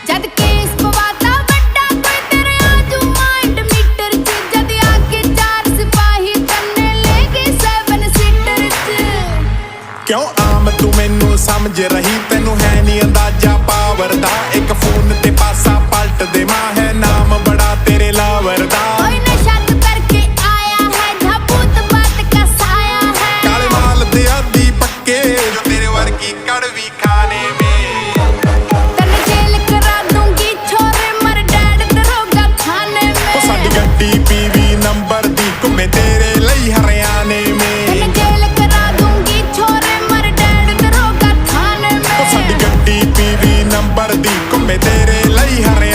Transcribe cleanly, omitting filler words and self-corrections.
जद केस पवाता वड्डा कोई तेरे आजू माइंड मीटर च जद आके 4 सिपाही तन्ने ले गए 7 सीटर च क्यों आम तू मैनू समझ रही तेनू है नी अंदाजा पावर दा एक फोन ते पासा पलट दे मां है नाम बड़ा तेरे लावर दा कोई नशा तो करके आया है झाबूत बात का साया है काले माल दे आदि पक्के जो तेरे वर्गी कड़वी खाने में तन्ने जेल करा दूंगी छोरे मर डैड दरोगा थाने में ओ साडी गड्डी पीवी नंबर दी घुमे तेरे लई हरियाणे में तन्ने जेल करा दूंगी छोरे मर डैड दरोगा थाने में ओ साडी गड्डी पीवी नंबर दी घुमे तेरे लई हरियाणे